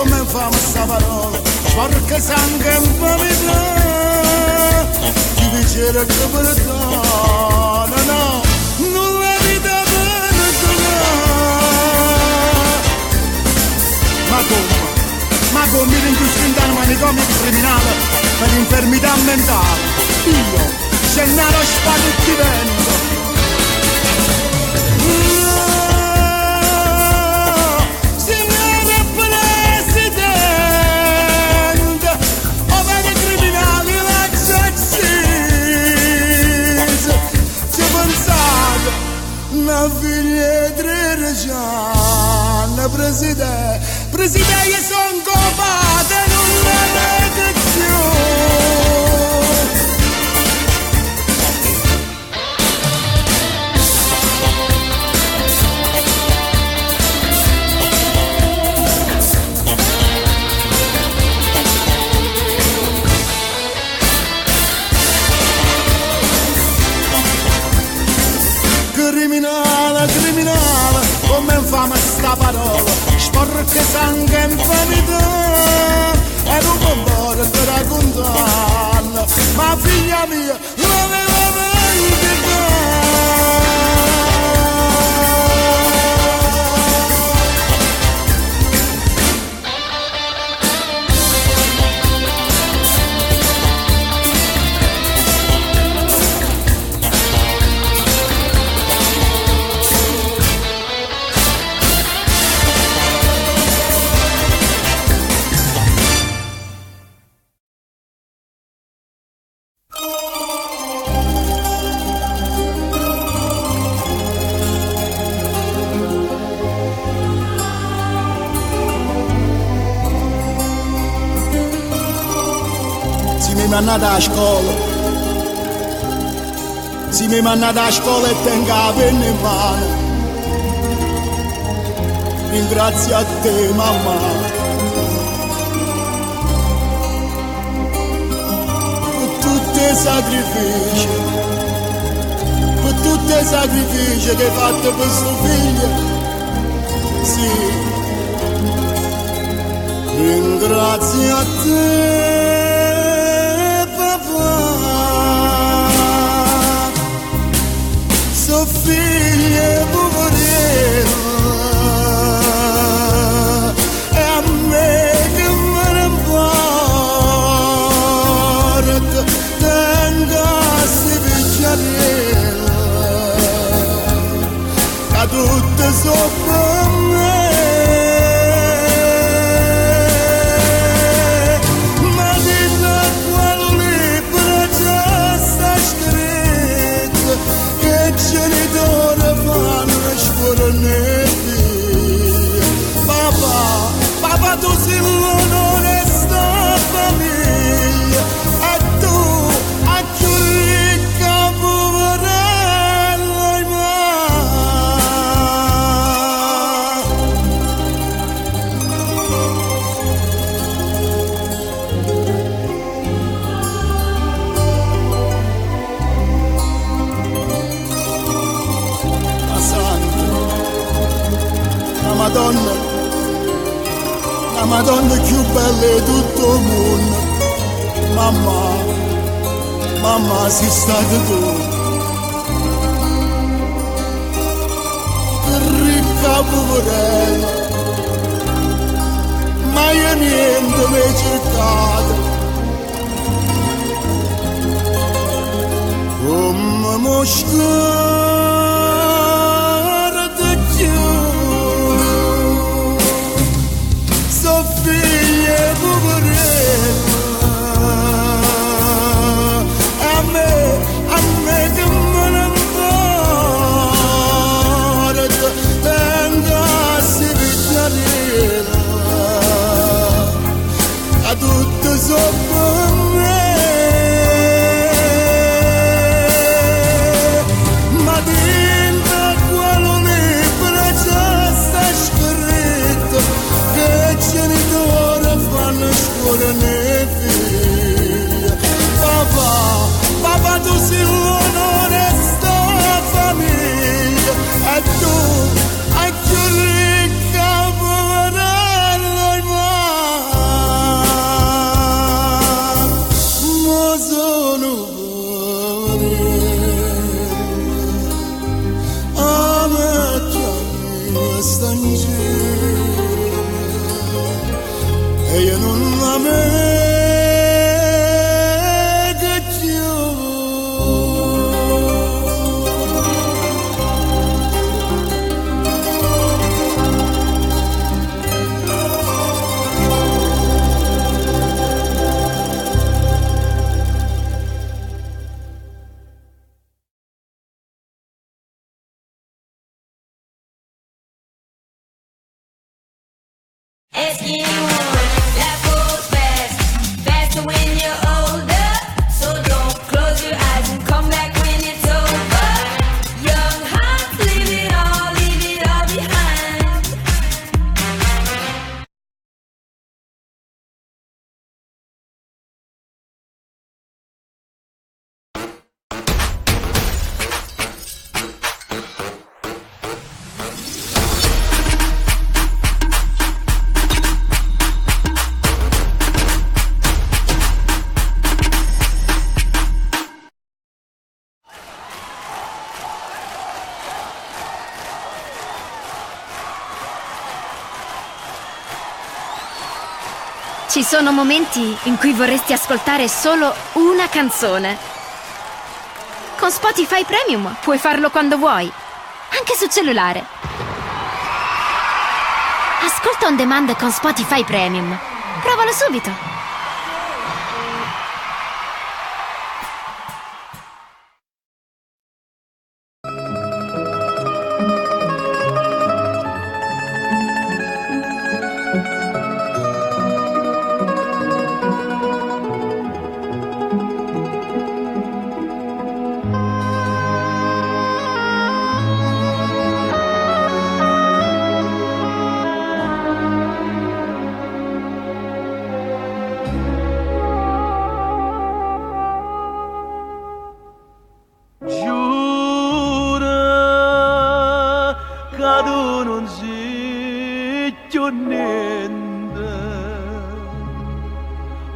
come famo sta parola, sporca sangue in famiglia, ti piacere che perdona, no, non la vita perdona. Ma come mi rinchiuso in manicomio criminale per infermità mentale, io, Gennaro Spaghetti vento. Una figlia di Reggiana, Presidente, io sono copata in una negazione. Criminale, come infame sta parola, sporca sangue in vanità, e non vuole te raccontare, ma figlia mia, l'aveva mi andata a scuola, se mi andata a scuola e tengo la penna in mano, ringrazio a te mamma, per tutti i sacrifici che hai fatto per suo figlio, sì, ringrazio a te. Figlia poverina e a me che me ne importa tenga si picciarella che tutte sopra me. Papà, tu sei l'onesta famiglia e tu a più ricca poverella la Madonna più bella di tutto il mondo, mamma sei stata tu, ricca poverella, ma io niente mi hai cercato, come mosca. Figlia poverella, a me che me ne importa, tengassi picciarella, a tutte sopra me, ma dentro quello libro già sta scritto che genitori fanno scuola nei figli. Papà, tu sei l'onesta famiglia e tu a più ricca poverella Ci sono momenti in cui vorresti ascoltare solo una canzone. Con Spotify Premium puoi farlo quando vuoi, anche su cellulare. Ascolta on demand con Spotify Premium. Provalo subito.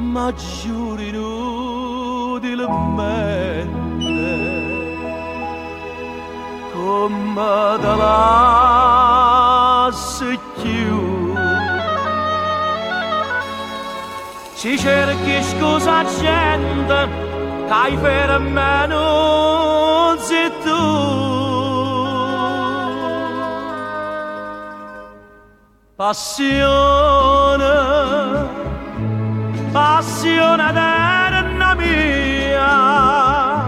Ma giuri inutilmente come te lasci più ci cerchi scusa gente che hai per me non sei tu passione eterna mia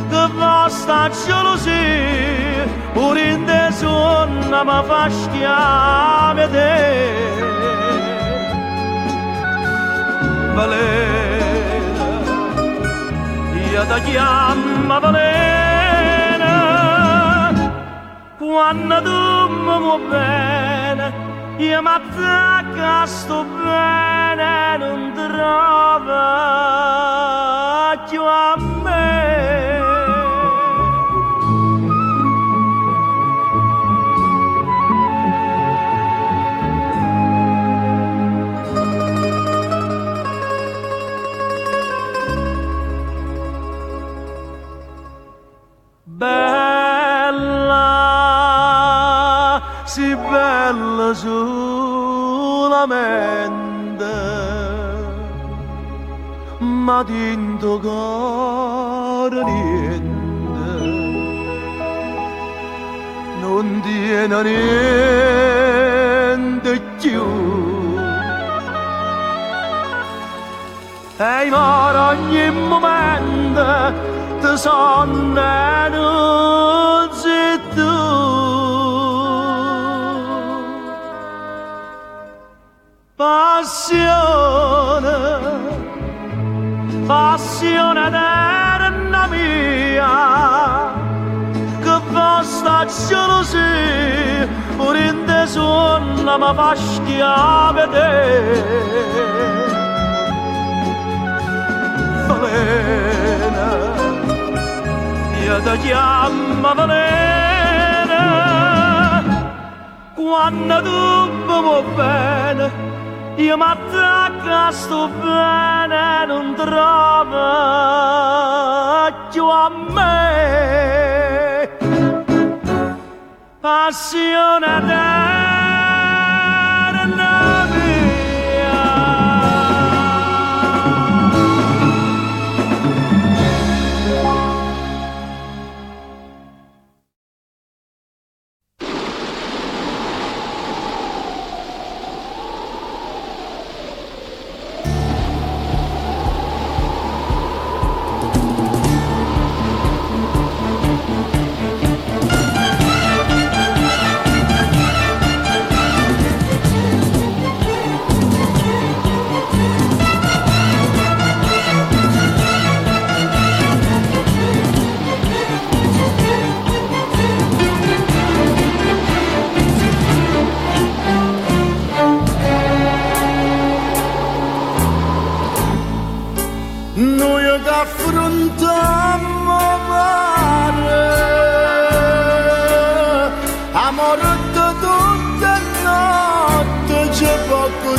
che vostra gelosia pure in te sonno mi fa schiave te Valena io ti chiamo Valena quando tu mi vuoi bene io mi attacco sto bene non trova più a me bella sì bella solamente ma dentro cuore niente non tiene niente più e muore ogni momento ti sonno e non sei tu passione eterna mia che vostra gelosia pure in te sonno mi fa schiave te Valena io ti chiamo Valena quando tu mi vuoi bene io mi attacco a sto bene non trova più a me passione eterna mia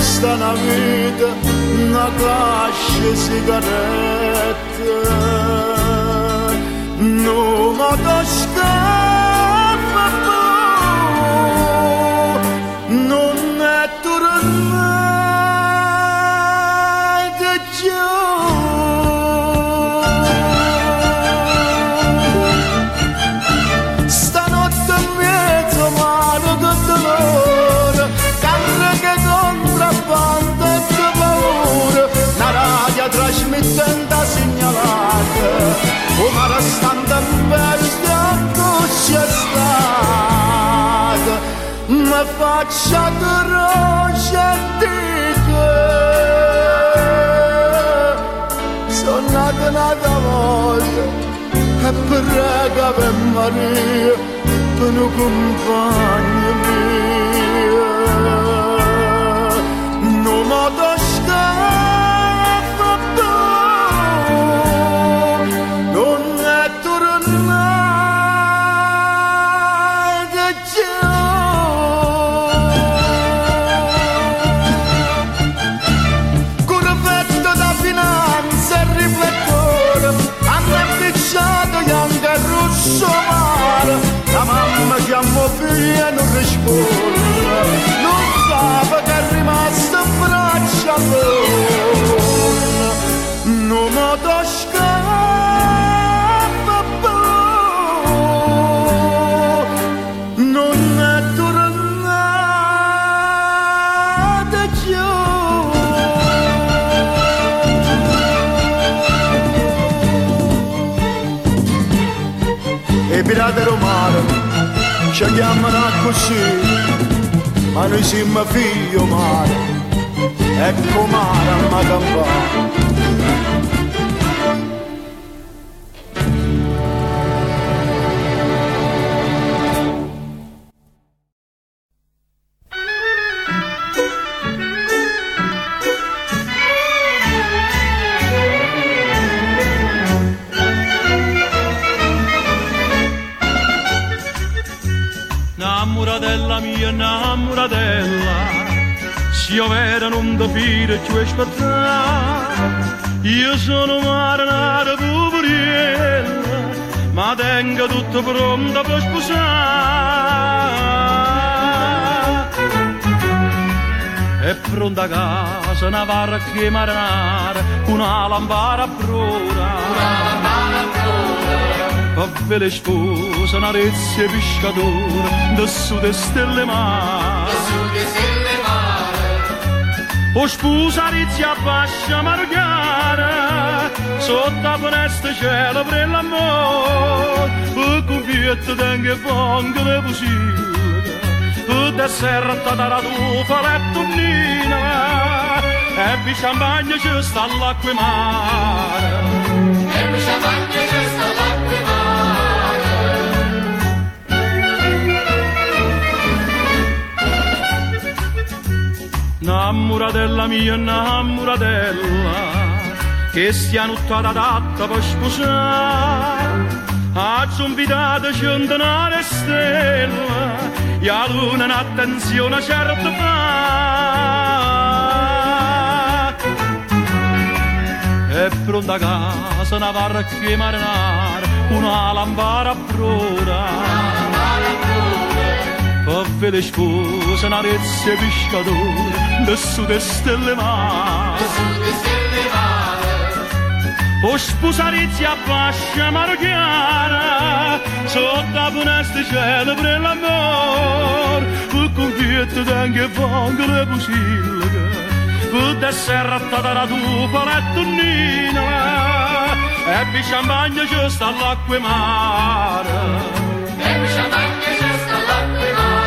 sta una vita, una clascia sigarette. Non mi scappa più, non è tornata giù. Stanotte in mezzo mare di dolore, cariche contrabbando e di paura, una radio trasmettente segnalata, come restando in bestia così è stata. Mi faccia di roce antiche, sono nata un'altra volta e prega per Maria, per un compagno mio. Non mi scappa più, non è tornata giù. Con un vento da finanza e riflettore hanno impicciato anche il rosso mare. La mamma chiama figlia e non risponde, non sa che è rimasta in braccia a loro. Non mi scappa più, non è tornata giù. I pirati romani ci chiamano così, ma noi siamo figlio mare, ecco mare a campare. Innamoratella mia, innamoratella, se io vera non da fire ci aspettare. Io sono marinara poveriella, ma tengo tutto pronto per sposare. È pronta a casa una barca marinara, una lampada a prora. Per le spose una rezza pescatore da su de stelle mare. O sposa rezza bascia margara sotto la finestra cielo per l'amore. E conviette tenga fonga le fusilga e da serra da la tufa la tonnina. E vi champagne ci sta all'acqua mare. E vi champagne ci sta all'acqua mare. Innamoratella mia, innamoratella, che stia nottata adatta per sposare. Ha invitato centinaia stelle, e a luna un'attenzione certa fa. È pronta a casa una barca marinara, una lampada a prora. Per le spose una rezza pescatore da su de stelle mare. O sposa rezza bascia marocchiana sotto la finestra cielo per l'amore. E conviette tenga fonga le fusilga e da serra da la tufa la tonnina. E vi champagne ci sta all'acqua mare. E vi champagne ci sta all'acqua mare.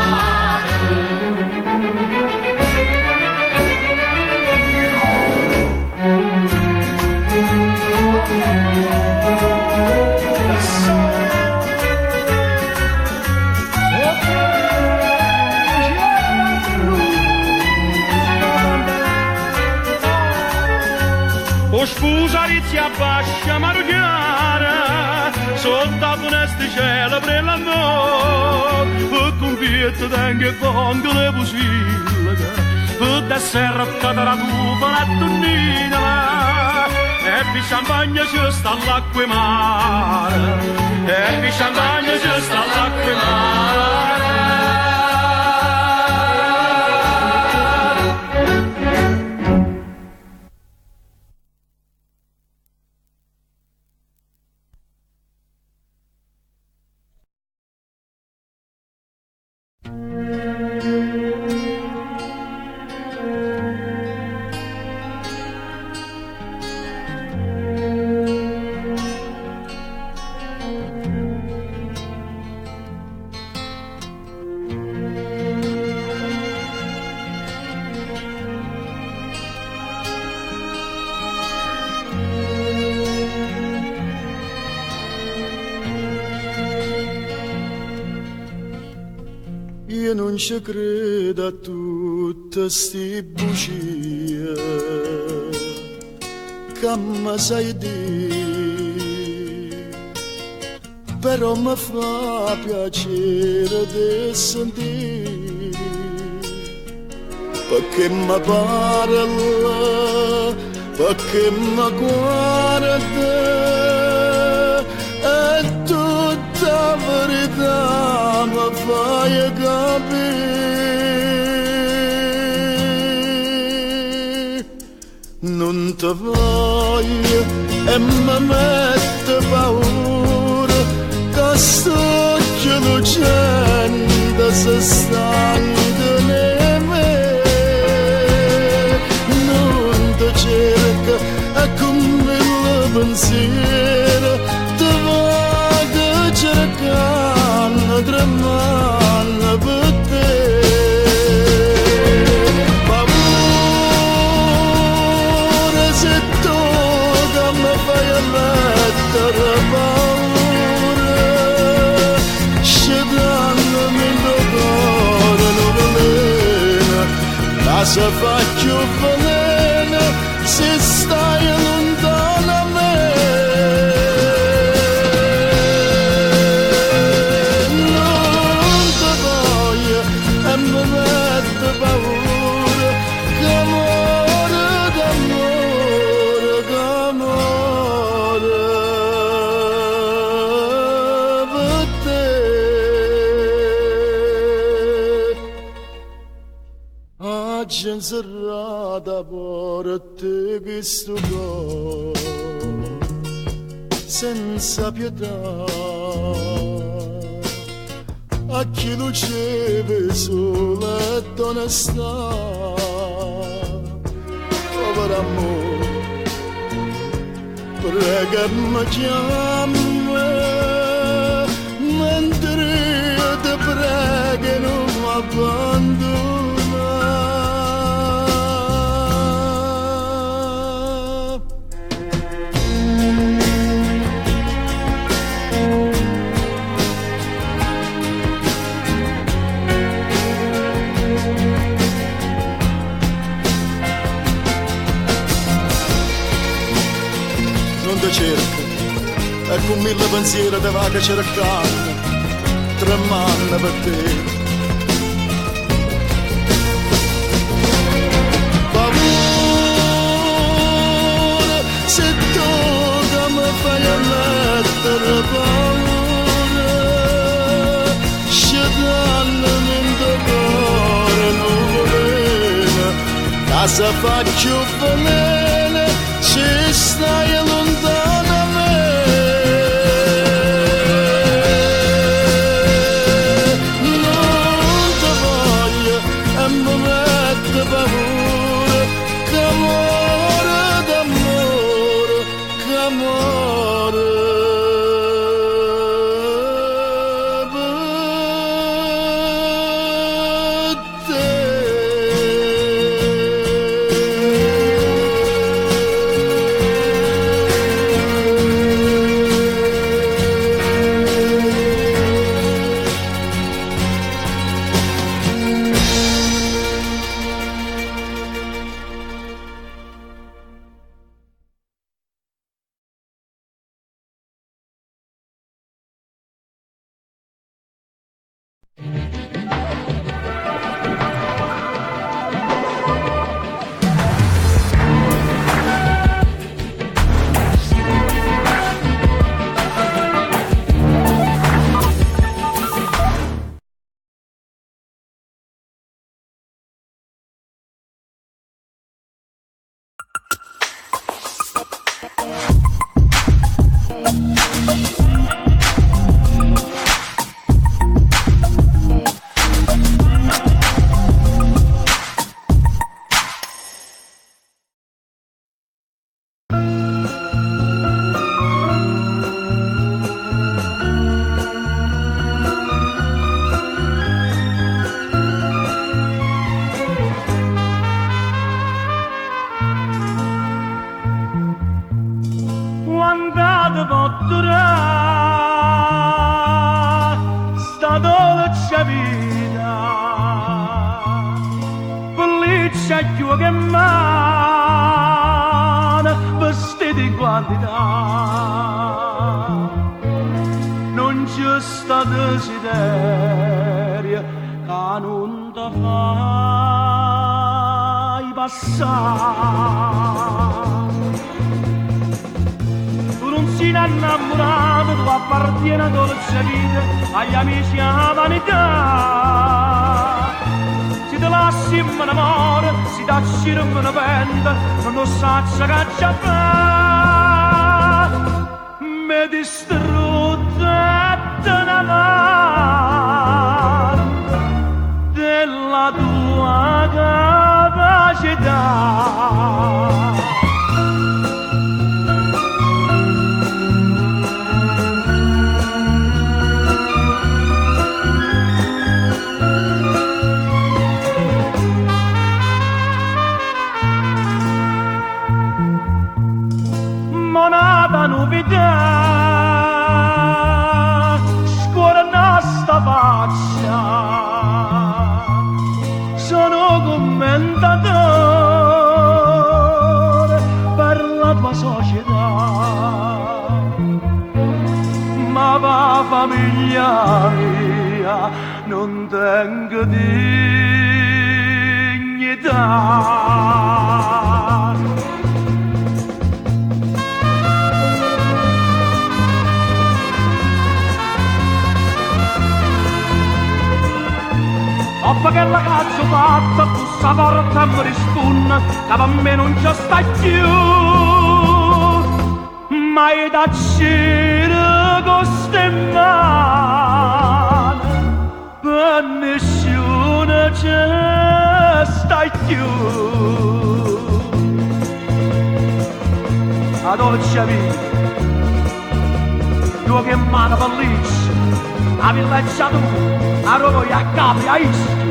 O sposa rezza bascia marocchiana sotto la finestra cielo per l'amore. E conviette tenga fonga le fusilga e da serra da tufa la tonnina e di champagne ci sta l'acqua mare e di champagne ci sta l'acqua mare. Io non ci credo a tutte sti bugie che mi sai dire, però mi fa piacere di sentire, perché mi parla, perché mi guarda, è tutta verità mi fai capire. Non ti voglio e mi mette paura che sto lucendo se stanca di me. Non ti cerca e come il pensiero ti vado cercando, tremando per te. Paura se tu che mi fai mettere paura, scedandomi in cuore non veleno, ma se faccio veleno se stai lontano a me. Serrata porte questo cuore senza pietà a chi luceve solo ed onestà. Povero amore, prega mi chiama mentre io ti prego non mi abbandona. Cerca e con mille pensieri te va che cercando, tremando per te. Paura se tu che mi fai mettere paura, scedandomi in tuo cuore nuvolina, che se faccio veleno ci stai lontano a me. Non ti voglio e mi mette paura che amore d'amore, che amore per te. durare sta dolce vita, pelliccia più che mano, vestiti in quantità, non c'è sta desiderio che non ti fai passare. Si innamorato, tu appartieni a dolce vita, agli amici a vanità. Si te lasci in amore, si tacci in una penda, non sa che c'è fa. Mi distrutta una mano della tua capacità. Monata novità, scuola nostra faccia, sono commentatore per la tua società, ma va famiglia mia, non tengo dignità. Dopo che la cazzo fatta, bussa porta mi risponde che per me non ci sta più. Mai da cire coste in mano, per nessuno ci sta più. La dolce vita, due che mano pelliccia, a villeggiatura, a Roma, a Capri, a Ischia,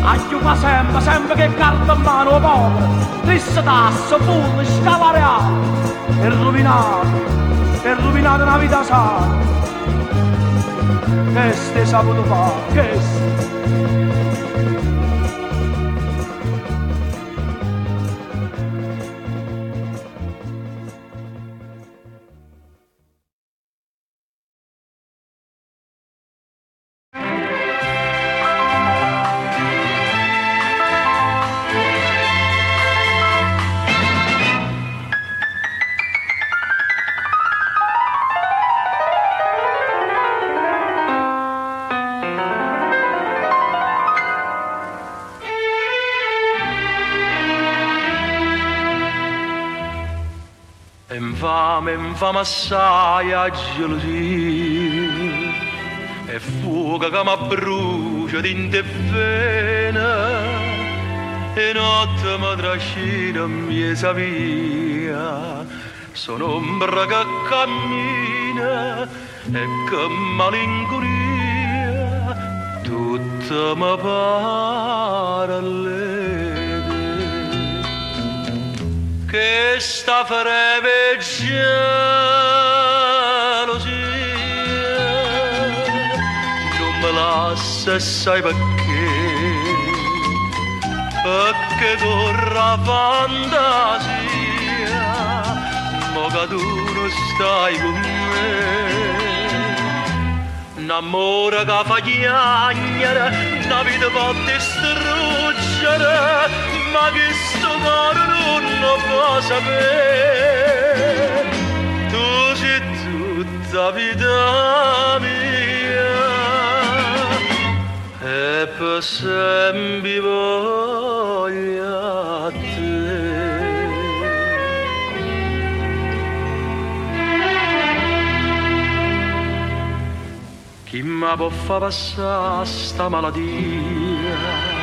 a chiusa sempre che carta in mano povera, triste tasso, full, scala reale, è rovinato una vita sana, che stai saputo fare, che stai? Infame assai a gelosia e fuoco che mi brucia dentro e vena e notte mi trascina miesa via, sono ombra che cammina e che malinconia tutta mi pare che sta freve gelosia non me lascia sai perché corra fantasia mo che tu non stai con me un amore che fa chiagnere una vita può distruggere ma che sto cuore non lo può sapere, tu sei tutta vita mia e per sempre voglio a te. Chi mi può far passare sta malattia?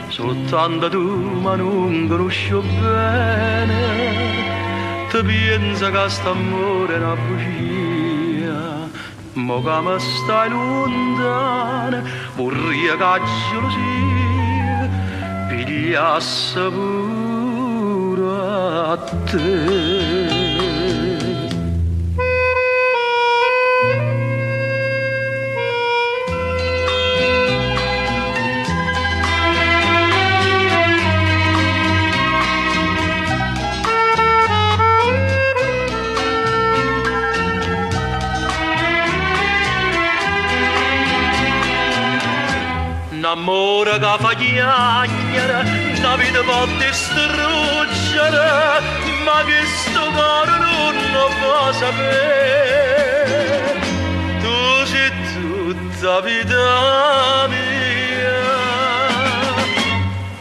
Soltanto tu ma non conosco bene, ti pensa che st'amore è una bugia, mo che mi stai lontana, vorrei che la gelosia pigliasse pure a te. che fa chiagliare, la vita può distruggere, ma che sto cuore non lo fa sapere. Tu sei tutta vita mia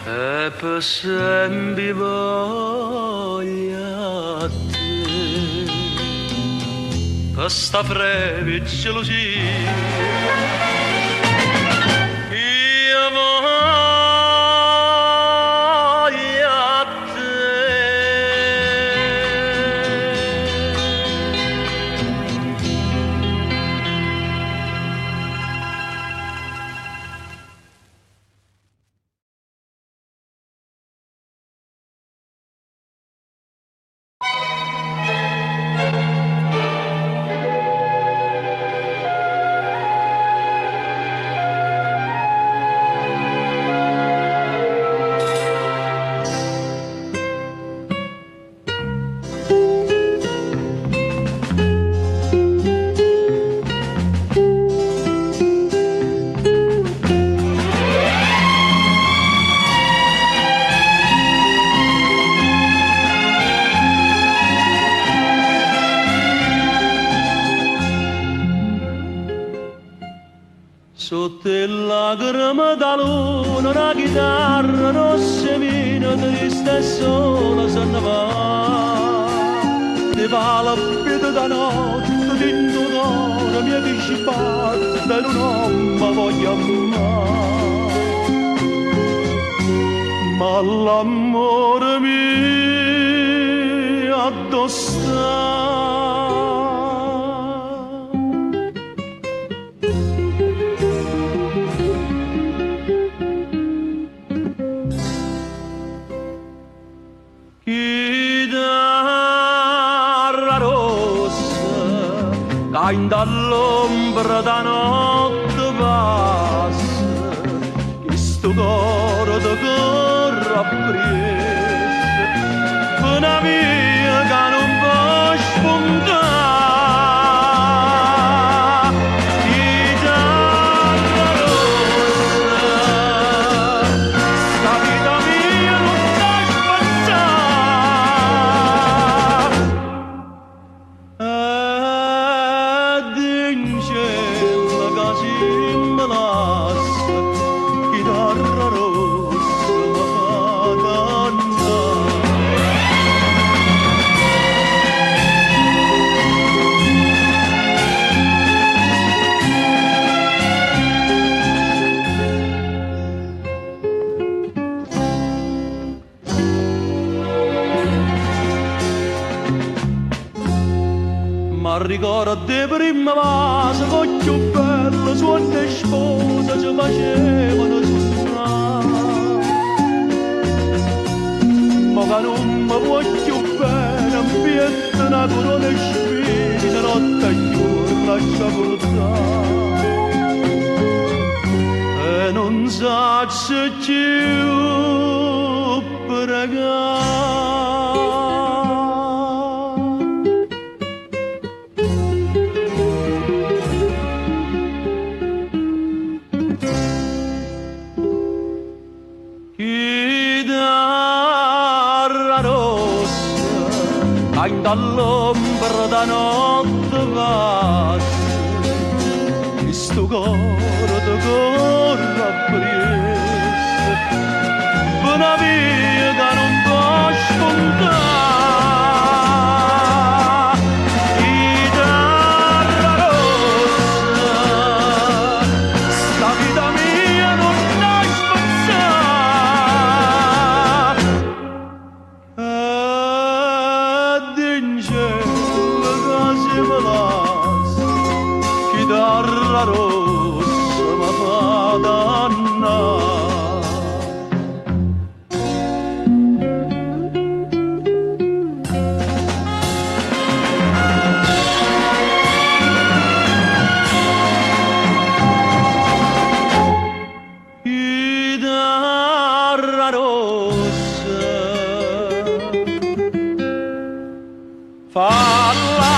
e per sempre voglio te. Per sta breve gelosia sotto il lacrima da luna una chitarra rossa vino triste e sola se ne va. Ti fa la vita da notte dentro d'oro mia che ci batte non mi voglio amare, ma l'amore mio addossa. Dall'ombra da notte passa, questo cuore da corre appresso, una via che non può spuntare. Chitarra rossa, sta vita mia non sta ricordo di prima vase con più bello suono e sposa ci facevano suonare, ma che non mi vuoi più bene ambiente una corona e spina notte e giorno lascia portare e non sa se più pregare. Dall'ombra da notte passa, questo cuore da corre appresso, una via che non può spuntare. Chitarra rossa, sta vita mia non la spazzare. Chitarra rossa ma fa dannare. Chitarra rossa falla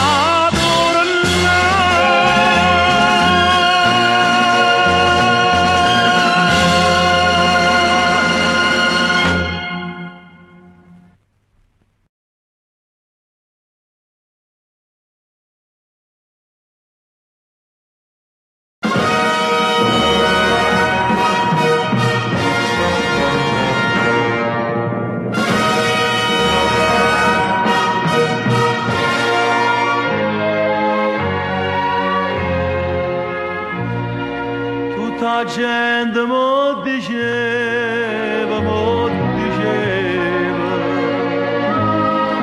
gente mo diceva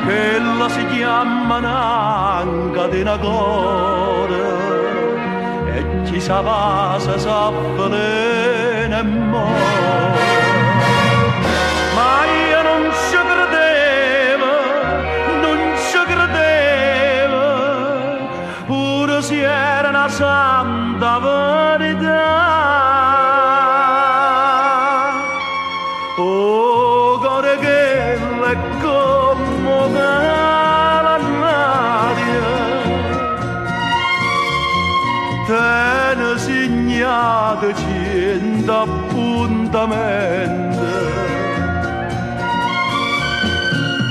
che la si chiama un'anca di una cuore e chi sa passa sa velena e muore. Ma io non ci credevo, pure se era una santa verità. Oh, cuore che è come l'aria, te ne segnate 100 appuntamenti,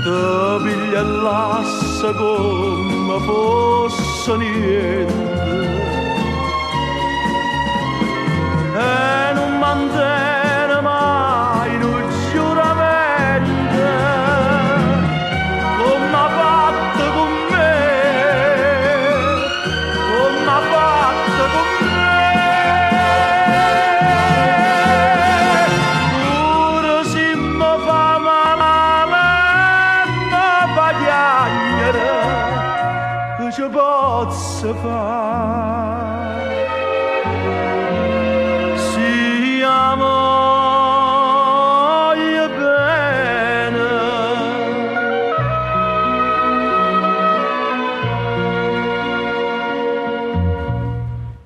te piglia l'asse come fosse niente. E non mantiene mai un giuramento come ha fatto con me, come ha fatto con me. Pure se mi fa male, mi fa piangere, che ci posso fare?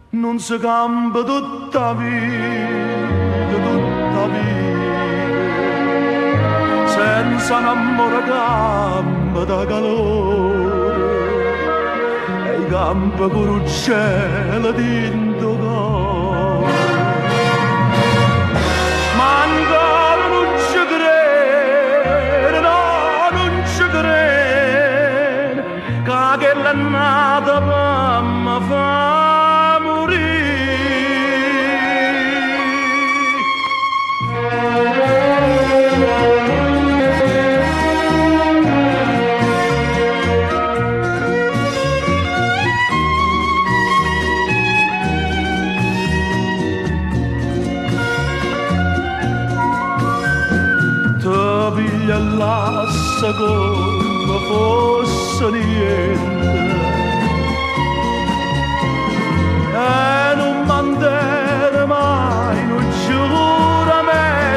Non si cambia tutta vita, senza un amore cambia da calore, e i campi con il cielo dentro cuore. Ma ancora non ci credo, no, non ci credo, che quella è nata per me fa. L'asse come fosse niente e non mantiene mai un giuramento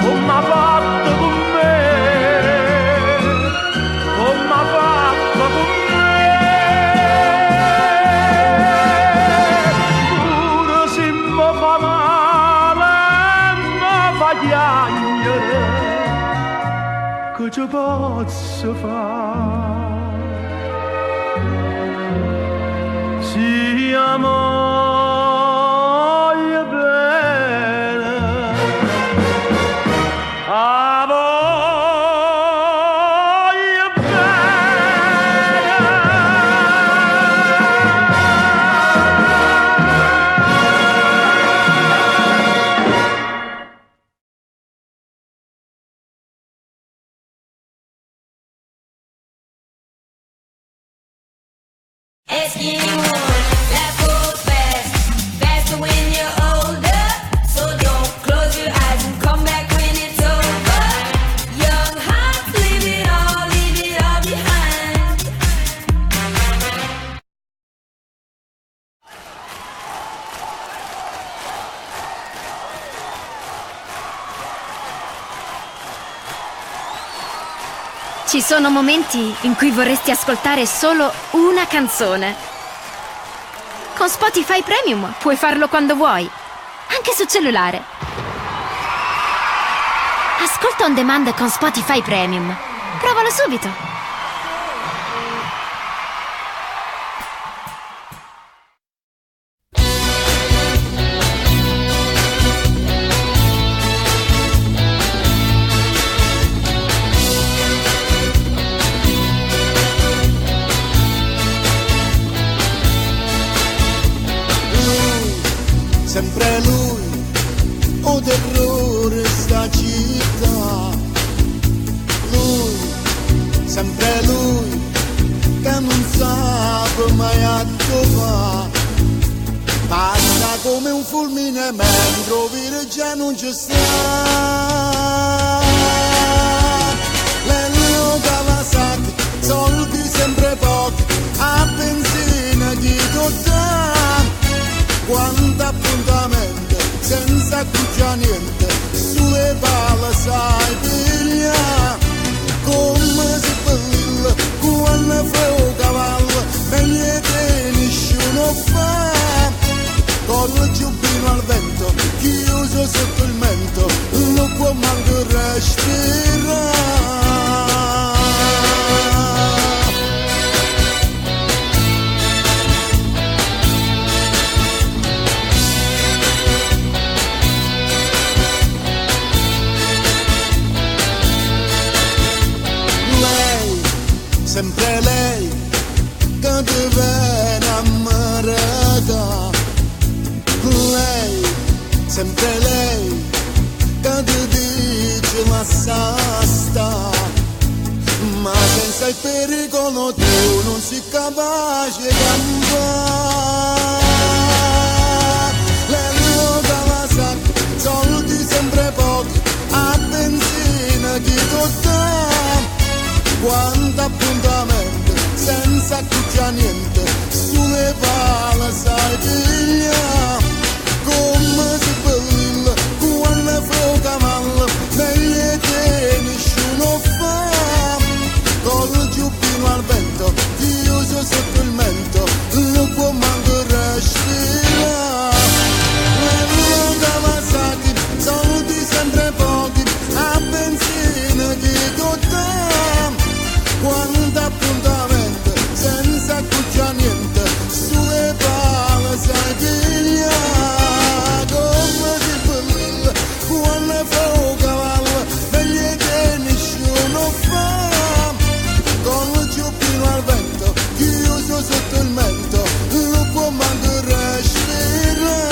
come ha fatto con me, come ha fatto con me. Pure se mi fa male, mi fa piangere, che ci posso fare? Siamo bene, a voglio bene. Life goes fast, faster when you're older. So don't close your eyes and come back when it's over. Young hearts, leave it all behind. Ci sono momenti in cui vorresti ascoltare solo una canzone. Con Spotify Premium puoi farlo quando vuoi, anche su cellulare. Ascolta on demand con Spotify Premium. Provalo subito. Sempre lui, o terrore sta città. Lui, sempre lui, che non sa mai a dove va. Passa come un fulmine mentre Virgia non ci sta. Lello Kawasaki, soldi sempre pochi, a benzina chi dà. Quanto appuntamento, senza cuccia niente, sulle palle sai piglia. Come si bella, quando fa un cavallo, meglio che nessuno fa. Con il giubbino al vento, chiuso sotto il mento, non può manco respirare. Lei, sempre lei, che deve innamorata. Lei, sempre lei, che ti dice la sta. Ma senza il pericolo tu non sei capace di campare. Lello Kawasaki, soldi sempre pochi, a benzina chi dà. Quanto appuntamento, senza cuccia niente, sulle palle sai piglia. Come si bella, quando fa un cavallo, meglio che nessuno fa. Con il giubbino al vento, chiuso sotto il mento, non può manco respirare. Lello Kawasaki, soldi sempre pochi, a benzina chi dà. Quanto appuntamento, senza cuccia niente, sulle palle sai piglia. Come si bella, quando fa un cavallo, meglio che nessuno fa. Con il giubbino al vento, chiuso sotto il mento, non può manco respirare.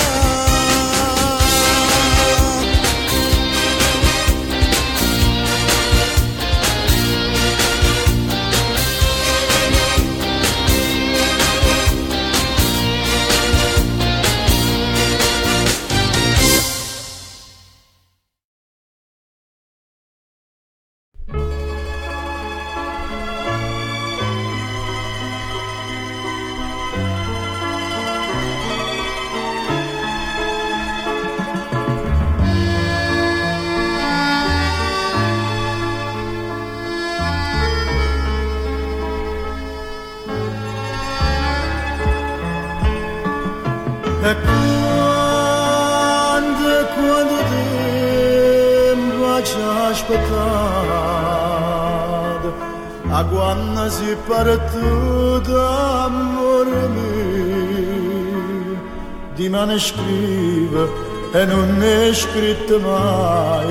E quando tempo ci aspettato, a quando si partito amore mio, di me ne scrive e non è scritto mai.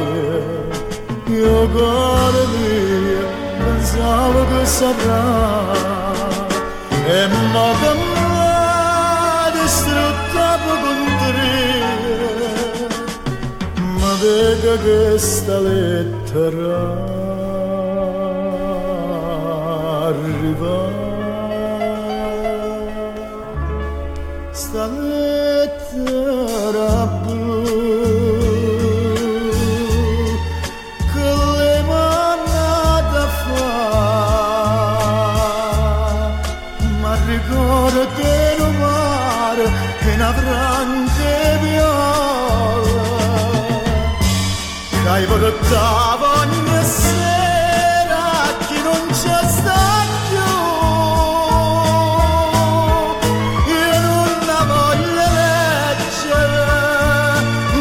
Io cuore mio pensavo che saprà, e mo che m'ha distrutta con te, ma vega che sta lettera arriva, sta lettera blu che le manata fa, ma ricorda del mare che una franca viola che hai portato ogni sera a chi non c'è sta più. Io non la voglio leggere,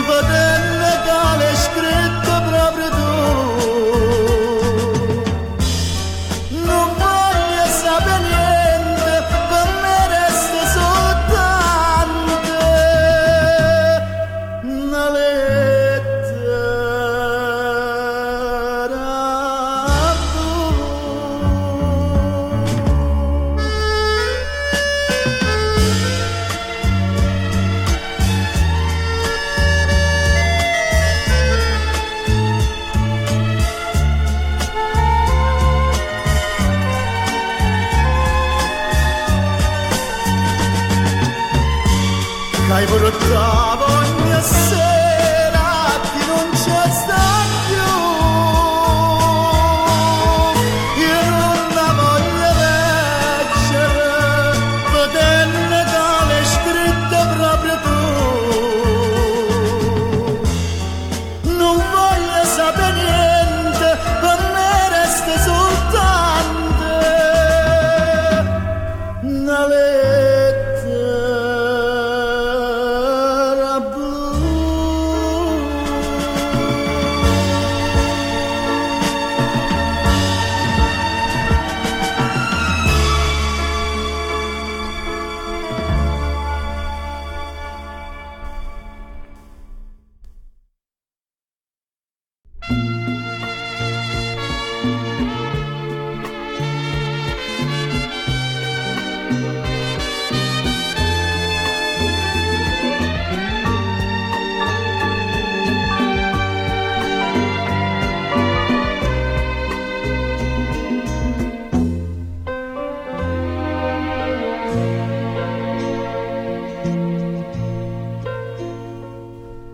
potendo che l'hai scritto proprio tu. Non voglio sapere niente, per me resta soltanto una lettera portavo ogni sera chi non c'è sta più. Io non la voglio leggere, vederne dalle scritte proprio tu. Non voglio sapere niente, per me resta soltanto una lettera blu.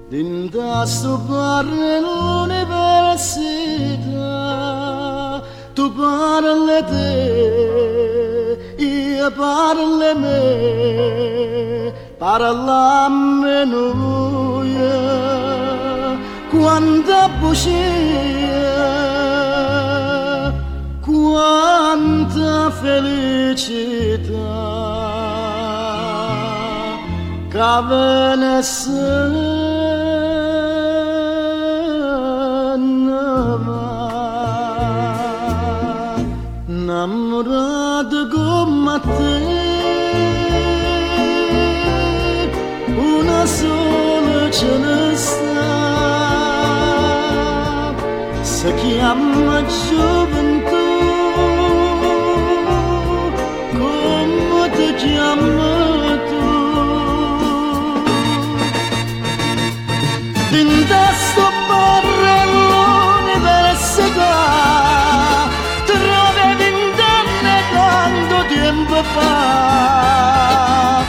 Dinda sto barre l'università, tu parli te, io parlo me, parlammo noi, quanta bugia, quanta felicità, che venisse innamorato come te, una sola ce ne sta, si chiama gioventù, come ti chiami tu? In questo barre l'università tempo fa,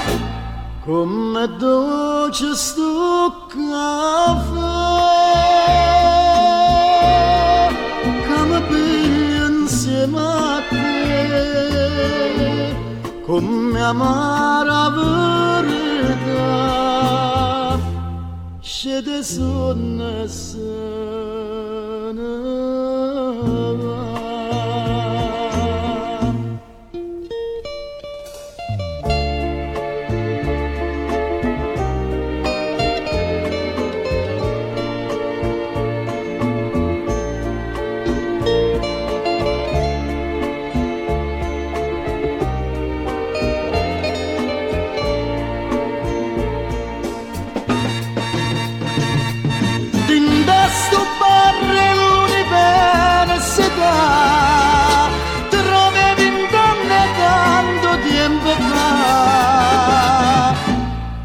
come dolce sto caffè, che mi piglio insieme a te, come amara verità, scende sonne se ne va.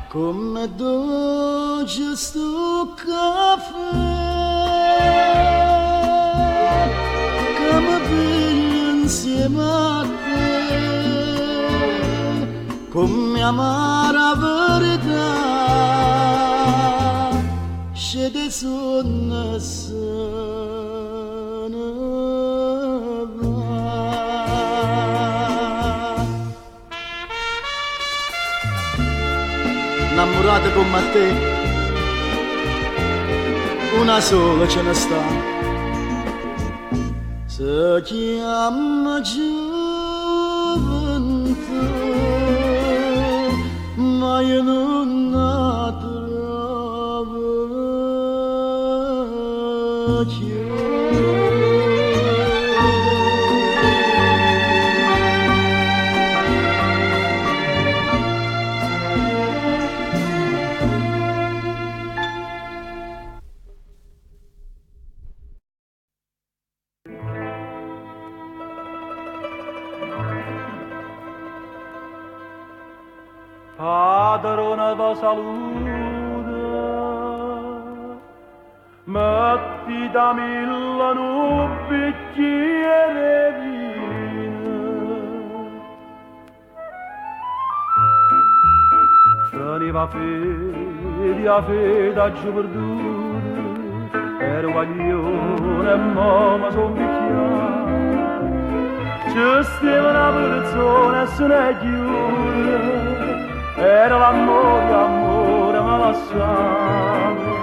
Come dolce sto caffè, che mi piglio insieme a te, come amara verità, scende sonne se ne va. Innamorata come te, una sola ce ne sta, si chiama gioventù, ma io non la trovo più. Padrona va saluta, metti da Milano un bicchiere vino, fra veniva fede a fede a giù perduta, ero guaglione e mamma son picchiata. Ci stava una persona e se ne chiude, era l'amore, amore ma lasciato.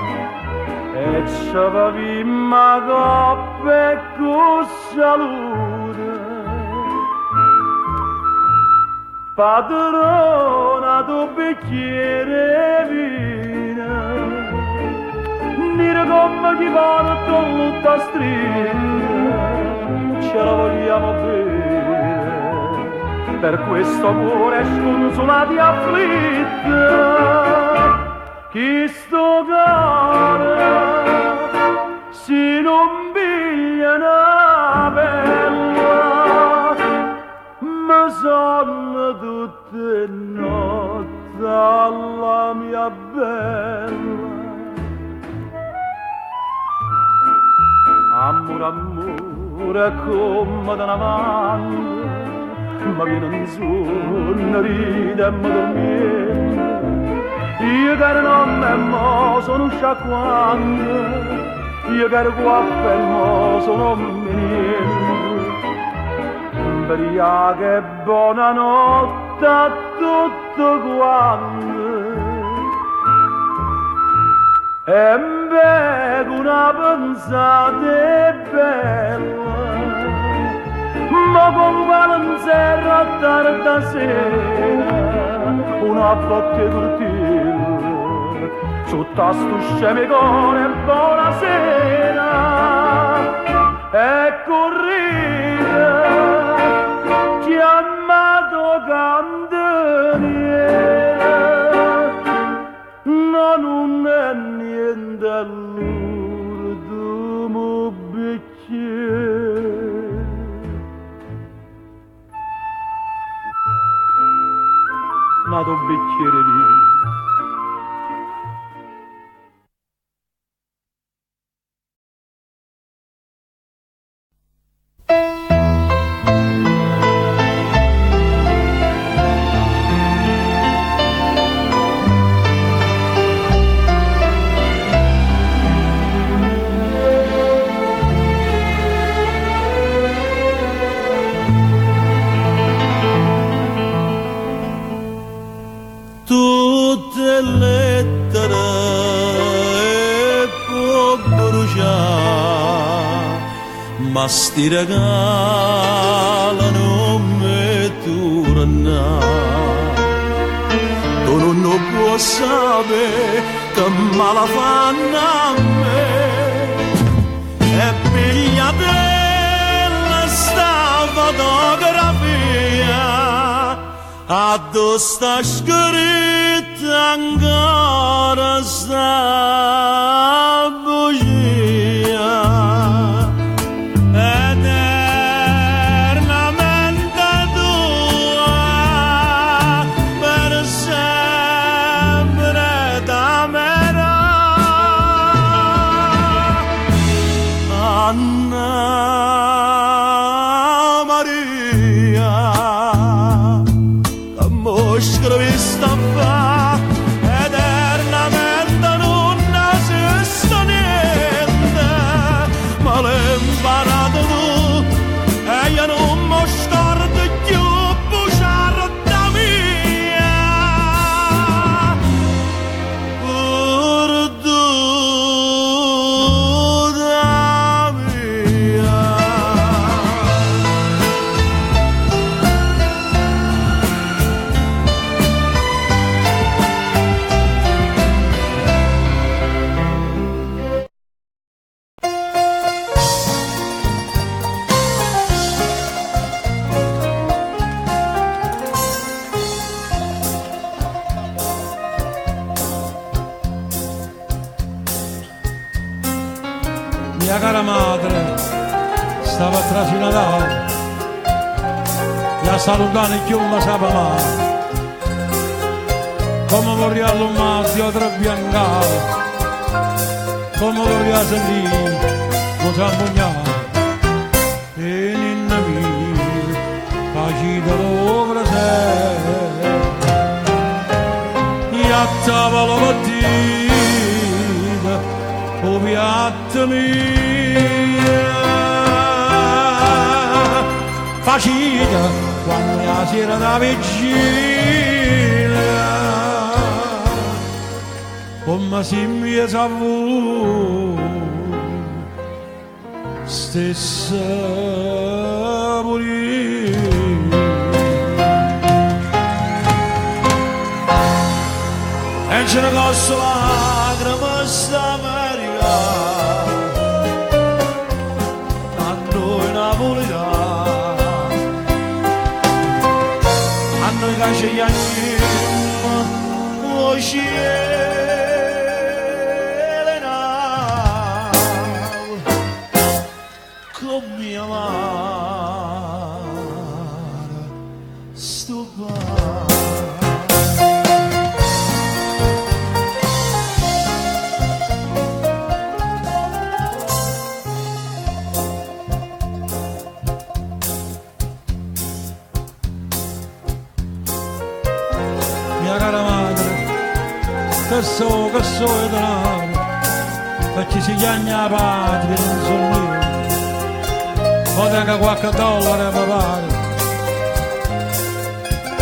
E ci avevamo coppe e con salute. Padrona tu bicchiere vino, dire come chi porta tutta stringa, ce la vogliamo bene, per questo cuore sconsolati afflitti, chi sto cuore si non piglia una bella, ma sono tutte notti alla mia bella. Amore, amore, come da una mano, ma viene un sonno, ride e mi dormiente. Io che non me mo sono sciacquando, io che guappa e mo sono niente. Che buonanotte a tutto quanto e bevo una pensata bella, ma con valenza a tarda sera una botte d'urtile sotto a sto scemicone buonasera e correre chiamato candeliere, no, non è niente all'ultimo bicchiere. Nato bicchiere di tutte lettere e può bruciare, ma sti regali non mi tornano. Tu non puoi sapere che male fanno a me e pigliatella sta fotografia. Addo sta scritta ancora sta bugia eternamente tua per sempre t'amerò. Anna Maria scrivi stampa eternamente non esiste niente, ma l'hai imparato tu e io non mi scordo più bugiarda mia perduta mia. Mia cara madre stava tra Natale, la salutare più ma sapeva mai, come vorrei all'umare io tra biancare, come vorrei sentire cosa impugnare e ninna mia facita l'opera se io scattava la mattina o piatto mia facile quando la sera da vigilia come si mi savu stessa morire. E c'è una cosa lacrima sta America a noi napolitani a noi che ci chiamiamo lo cielo come mi amare sto che so e denaro perché si chiama patria non sono io poteva qualche dollaro per pare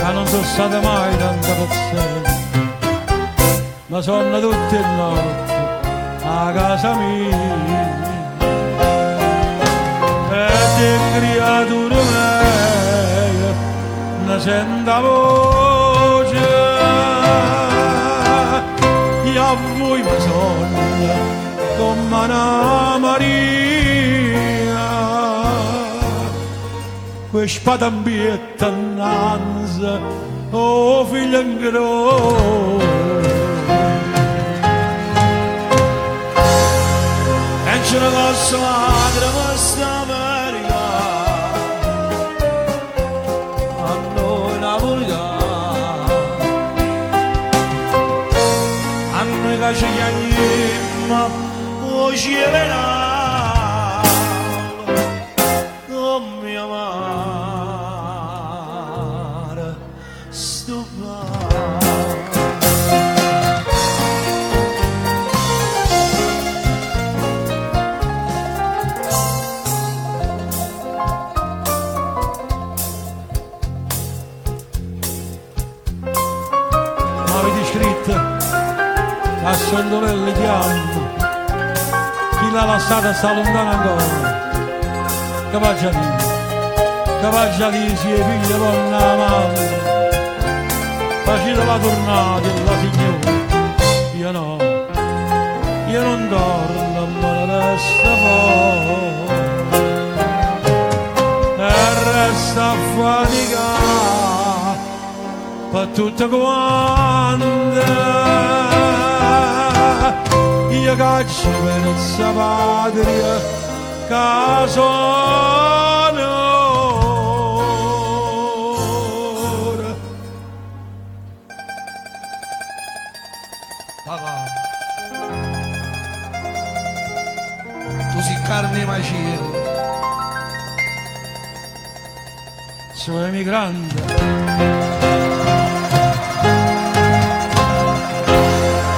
ma non sono state mai tante pazzette ma sono tutte il notte a casa mia e di creatura mia ne sento voce e a voi mi sogna come una Maria que spadambietta nanza oh figlio ingro e c'è una cosa lacrima sta America a noi napolitani che ci chiamiamo o cielo non mi amare sto ma avete scritto a sondolelle chiamano chi l'ha lasciata sta lontana ancora che faccia lì si è figlia con la madre facete la tornata e la signora io non torno ma resta fuori e resta a faticare per tutte quante io caccio per questa patria che sono ora. Papà, tu sei carne macello, sono emigrante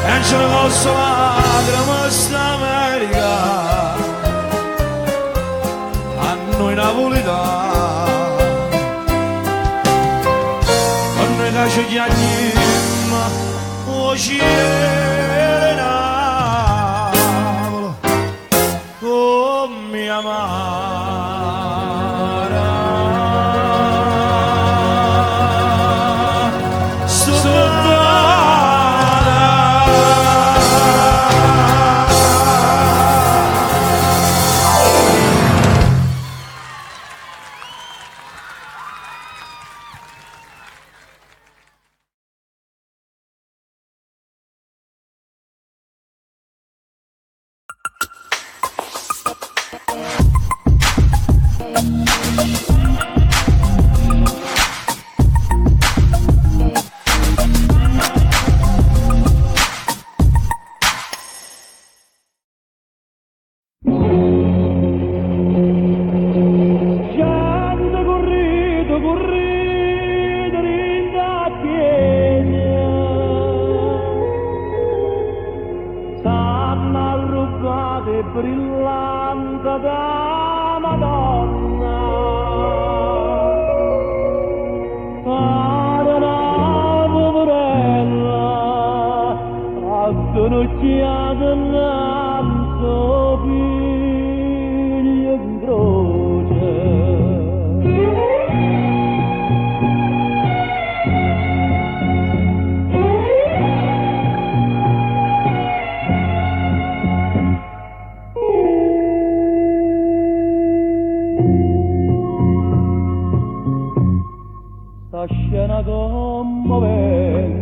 e c'è una cosa lacrima sta America a noi napolitani a noi che ci chiamiamo o cielo come mi amare da Madonna. Pare una poverella, attonocchiata innanzi figlio in croce. Scena commovente,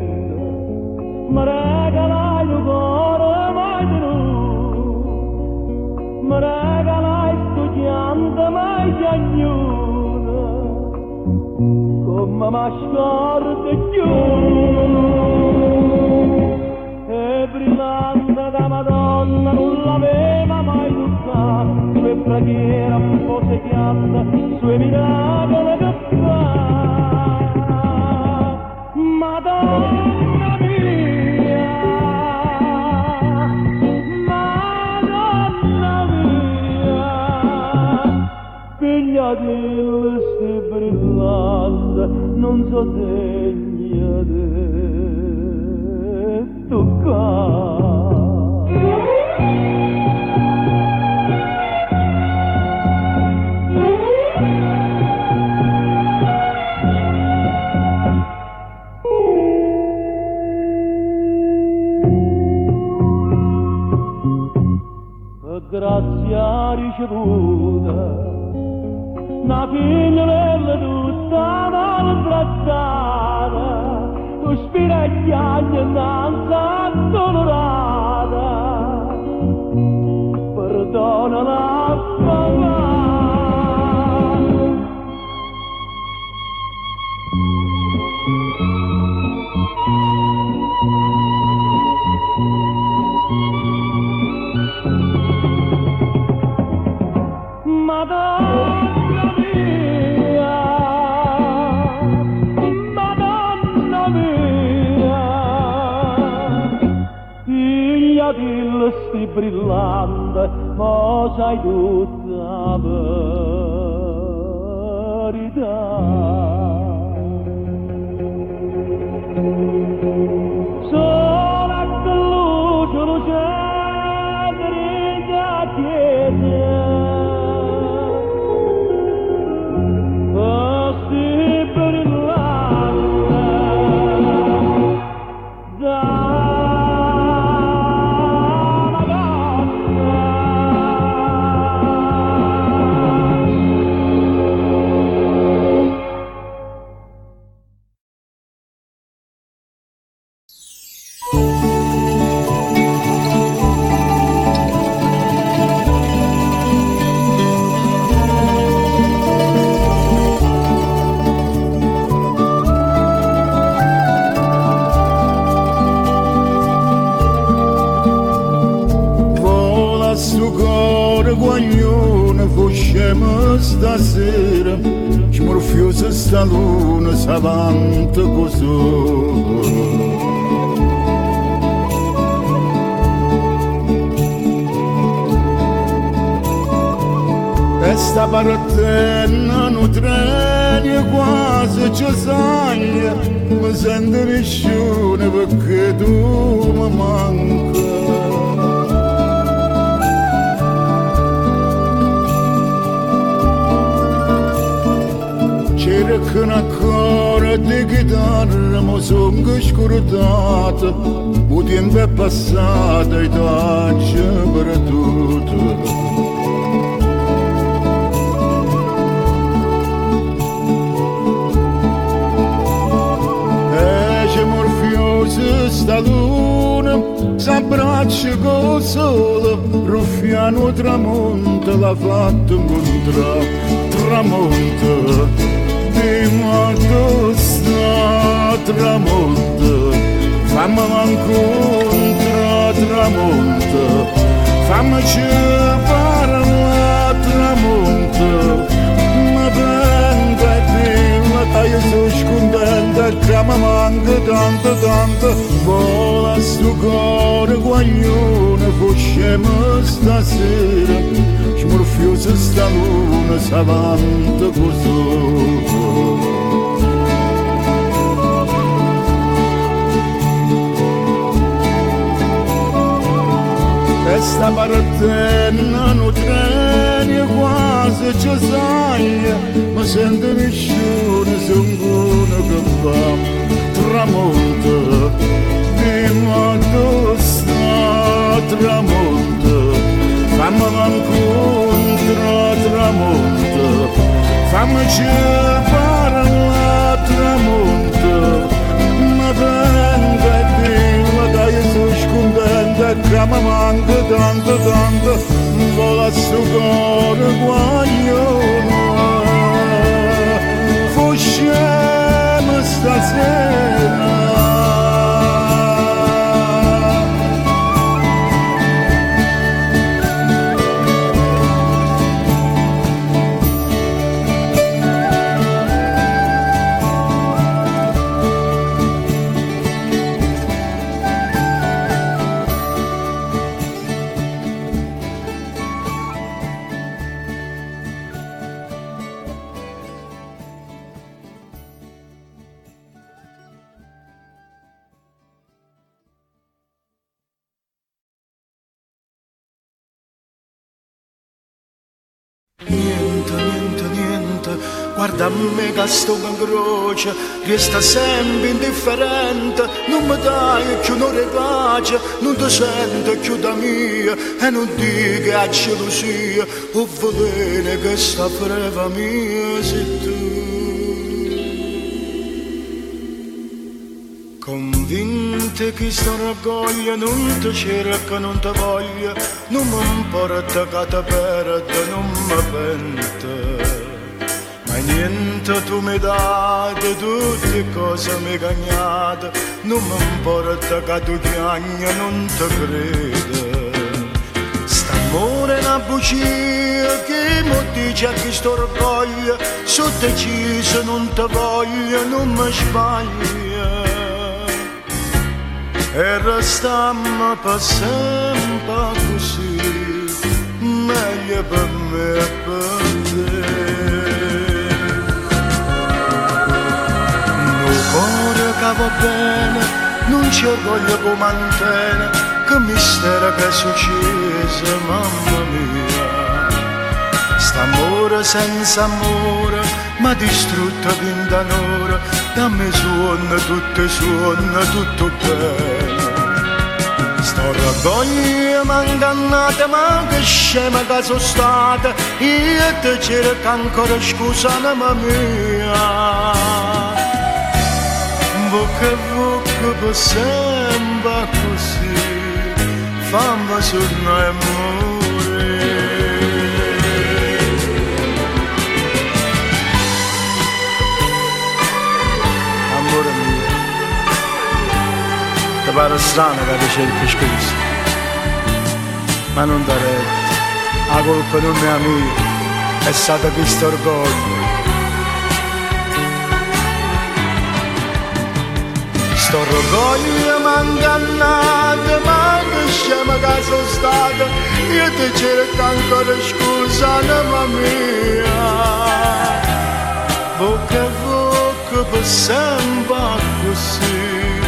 mi regalai il cuore mai tenuto, mi regalai studiante mai cagnone, come mi scordo più, e brillante da Madonna non l'aveva mai toccato, sue preghiere un po' secchiate, sue miracoli che fa. Madonna mia, Madonna mia, figlia di luce brillante, non so degna di toccare. Grazia ricevuta, una figliola tutta maltrattata, tu spiraglia innanzi addolorata, perdona la papà. Madonna mia, Madonna mia, figlia di lusti brillante, ma sai tutta verità. Sono a luce, luce, grigia chiesa. Guaglione foscemo stasera, smorfiosa sta luna s'avanti così. E sta partendo un treno quasi ci saglia, mi sento nessuno perché tu mi manca. C'era che una cora di chitarra mi sono scordata, il tempo è passato e t'ho perduto. E c'è morfiosa sta luna, s'abbraccia col sole, ruffiano tramonto, l'ha fatto incontrare, tramonto. Di morto sta tramonto, fammi incontrare tramonto, fammi parlare tramonto, mi prende e io sono scontenta che mi manca tanto tanto, vola sto cuore guaglione, foscemo stasera, più se sta luna s'avanti così. E sta partendo un treno quasi ci sai, ma sente nessuno, sembra che va tramonto, prima tu sta tramonto, fammi l'incontro tramonto, fammici parlare tramonto, ma venga e dillo che io sono contenta che mi manca tanto tanto, vola su cuore guaglione, fusciamo stasera. Niente, guarda a me che sto in croce, resta sempre indifferente, non mi dai più un'ora di pace, non ti sento più da mia, e non dico che ha gelosia, o volere che sta freva mia sei tu. Convinta che sto orgoglio non ti cerca, non ti voglio, non mi importa che ti perda, non mi pente. Ma niente tu mi dai di tutte cose mi cagnate, non mi importa che tu chiagni, non ti credo. St'amore è una bugia che mi dice a chi sto orgoglio, sono deciso, non ti voglio, non mi sbaglio. E restammo per sempre così, meglio per me e per te. Il cuore che va bene, non c'è orgoglio come antenne, che mistero che è successo, mamma mia. St'amore senza amore m'ha distrutto vint'anore, dammi suono, tutto bene. Sto orgoglio m'ha ingannato, ma che scema che sono stata, io ti cerco ancora scusa, mamma mia. Vuoi per sempre così, fammi tornare a morire. Amore mio, ti pare strano che ti cerchi scusa, ma non da retta, la colpa non è mia, è stato questo orgoglio. Sto orgoglio m'ha ingannato, ma che scema che sono stata, io ti cerco ancora scusa, mamma mia. Bocca a bocca per sempre così,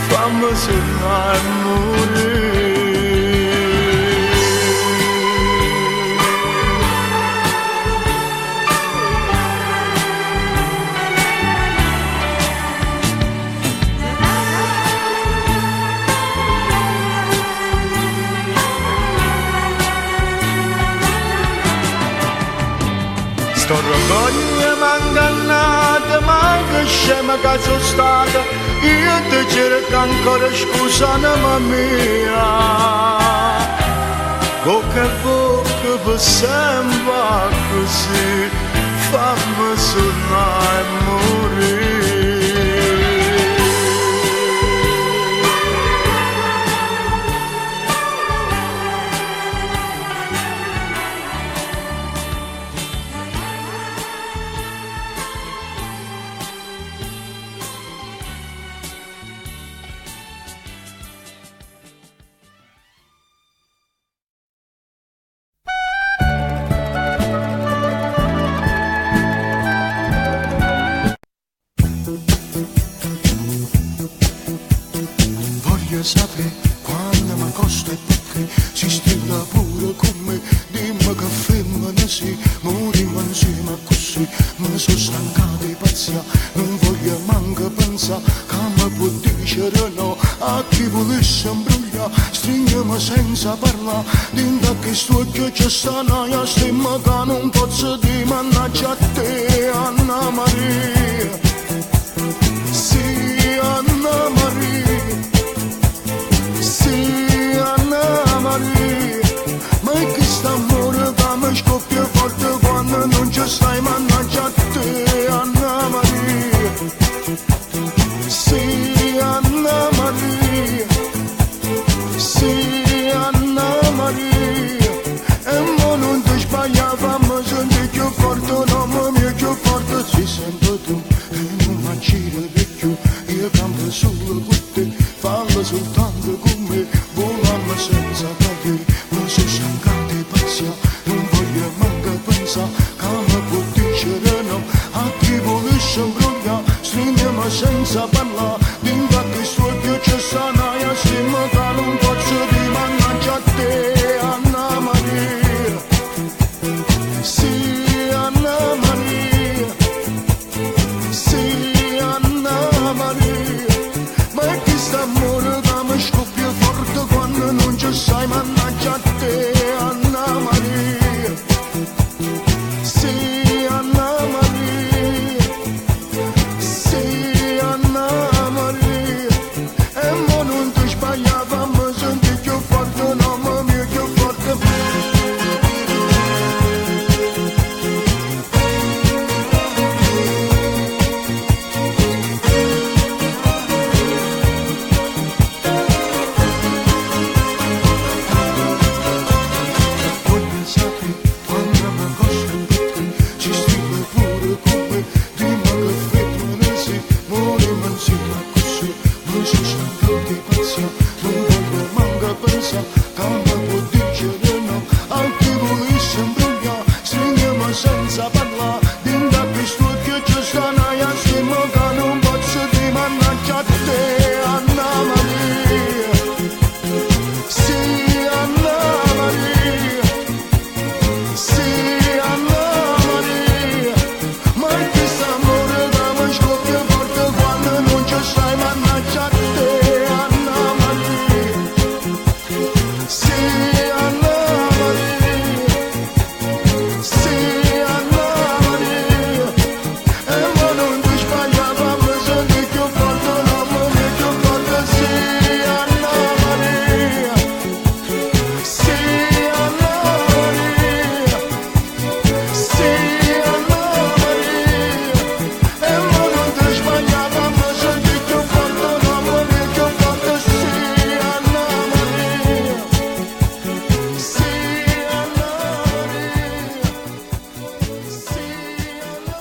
fammi tornare a morire. Sto orgoglio m'ha ingannato, ma che scema che sono stata, io ti cerco ancora scusa, mamma mia. Bocca a bocca per sempre così, fammi tornare a morire. Moriamo insieme così, mi sono stancato di pazzia, non voglio manco pensare che mi può dire no. A chi volesse imbrogliare, stringiamo senza parlare, dinda che sto occhio c'è sta naia, stemma che non posso di mannaggia a te, Anna Maria. Sì, Anna Maria. Sì, Anna Maria. Ma è che st'amore che mi scoppia forte quando non ci stai, mannaggia a te, Anna Maria. Sì, Anna Maria. Sì, Anna Maria. E mo non ti sbagliava, mi senti più forte, non mi più forte. Sei sempre tu e non mi giri più, io campo solo con te, fallo soltanto con me, volando senza capire. Mi sono stancato di pazzia, non voglio manco pensare che mi può dire no. A chi volesse imbrogliare, stringiamo senza parlare, dinda che sto più c'è sta naia, stima che non posso di mannaggia a te, Anna Maria. Sì, Anna Maria. Sì, Anna Maria. Ma è che st'amore che mi scoppia forte quando non ci sai, mannaggia a te, Anna Maria. Sì, Anna Maria. Sì, Anna Maria. E mo non ti sbagliava, mi senti più forte, non mi più forte. Voglio sapere quando mi costa in te, ci scrive pure con me, dimmi che freddo sei, moriamo insieme così, mi sono stancato di pazzia, non voglio manco pensare che mi può dire no. A chi volesse imbrogliare, stringiamo senza parlare, dinda che sto occhio c'è sta naia, stima che non posso di mannaggia a te, Anna Maria. Sì, Anna Maria. Sì, Anna Maria. Ma è che st'amore che mi scoppia forte quando non ci stai, mannaggia a te, Anna Maria. Sì, Anna Maria. Sì, Anna Maria. E mo non ti sbagliava, mi senti più forte, non mi più forte. Sì, Anna Maria. Sì, Anna Maria. Sì, Anna Maria. E mo non ti sbagliava, mi senti più forte, non mi più forte. Sì, Anna Maria. Sì, Anna Maria. Sì, Anna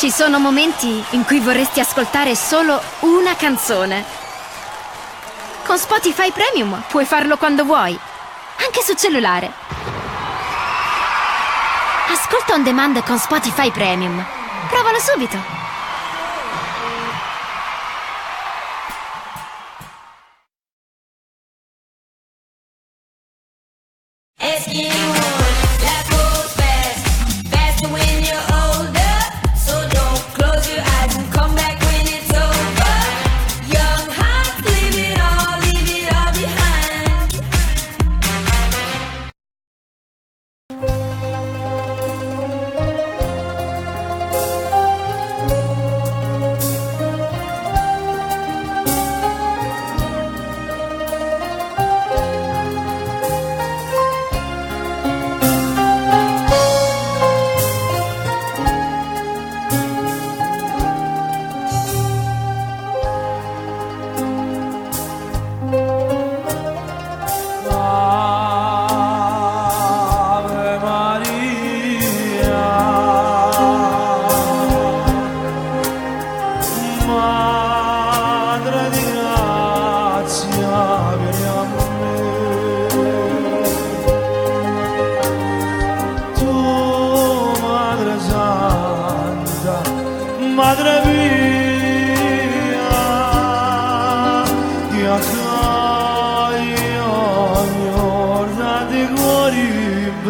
Ci sono momenti in cui vorresti ascoltare solo una canzone. Con Spotify Premium puoi farlo quando vuoi, anche su cellulare. Ascolta on demand con Spotify Premium. Provalo subito. SG1, life goes fast, faster when you're older. So don't close your eyes and come back when it's over. Young hearts, leave it all behind.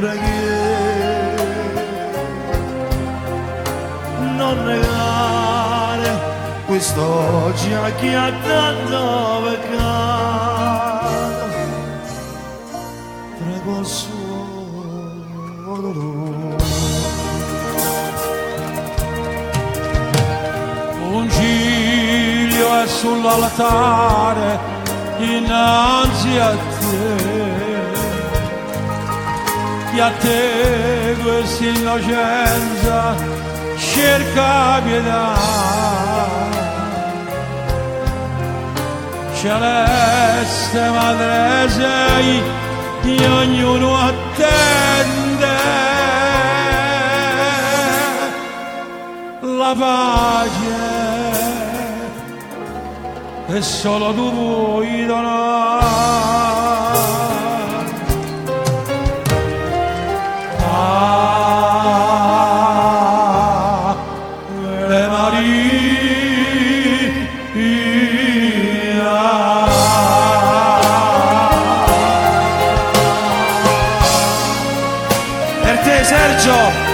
preghiera, non negare quest'oggi a chi ha tanto peccato. Prego il suo dolore. Un ciglio è sull'altare innanzi a te questa innocenza cerca pietà. Celeste madre sei, di ognuno attende la pace e solo tu puoi donare. Ave Maria. Per te Sergio.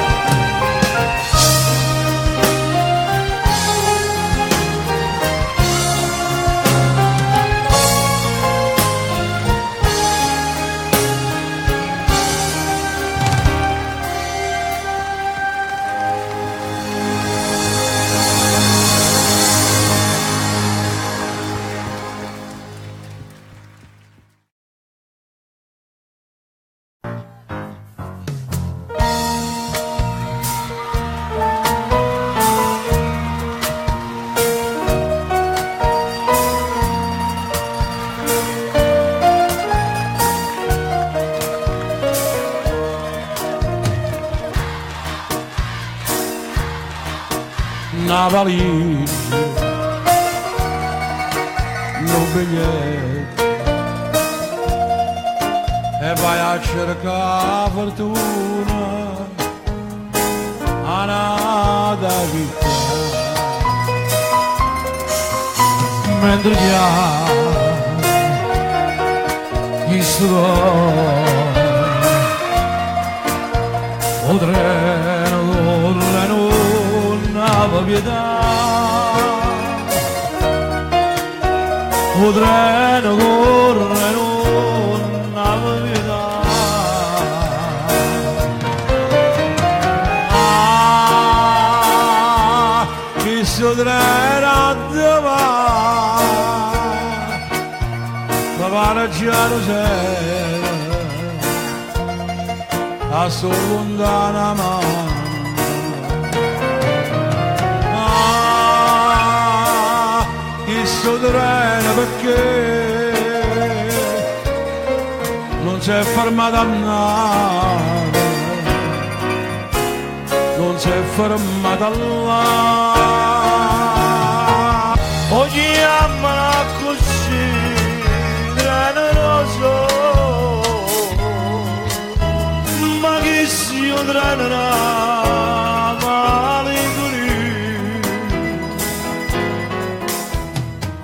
Una valigia, un biglietto e vai a cercare fortuna a nata vita. Mentre gli studi o treno correno pietà, o treno corre non ha pietà. Questo treno dove va pare già lo sei, a solo lontana mano. Questo treno perché non si è fermato a nave, non si è fermato a là. Oggi amano così, treno roso, ma che si treno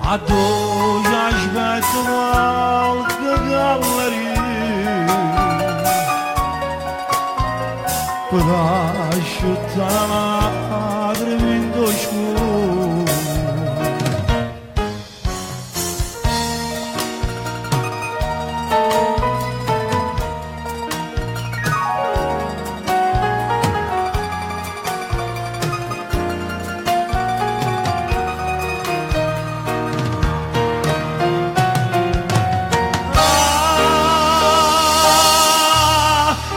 a dove aspetto qualche galleria per asciuttare la madre vinto scuro.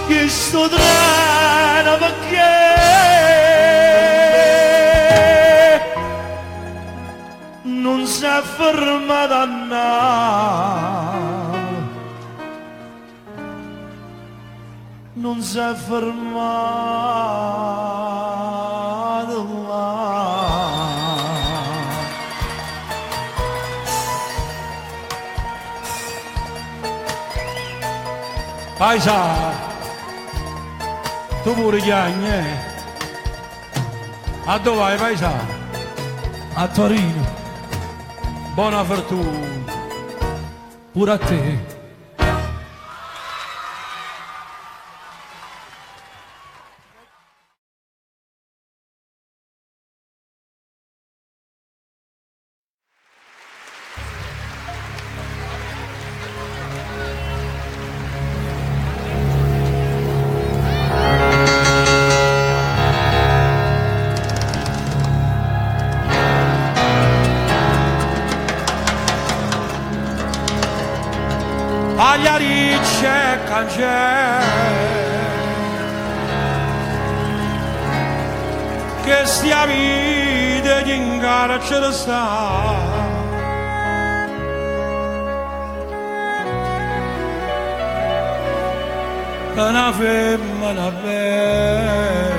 Questo treno perché non si è fermato a nave, non si è fermato là. Paisa, tu pure chiagni, a dove vai paesa? A Torino, Buona fortuna. pure a te. cancelli che stia vita di incarcere sta. Una femmina bella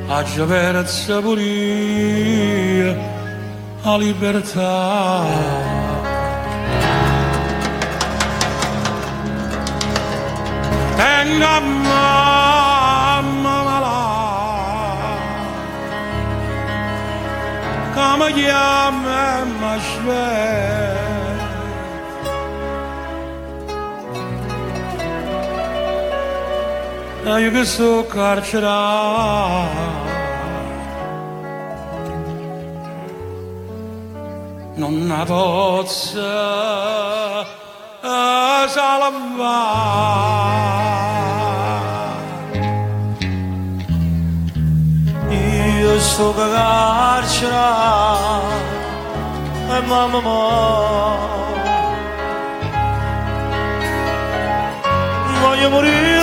a gioverezza pure a libertà. Tenga mamma malata come chiama ma io che so carcerato non la posso salvare. Io so carcerato e mamma voglio morire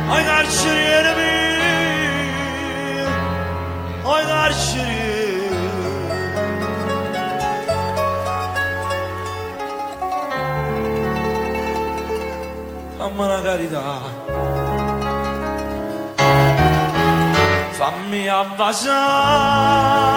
ai carcerieri mio, ai carcerieri. Fammi una carità, fammi avvasare.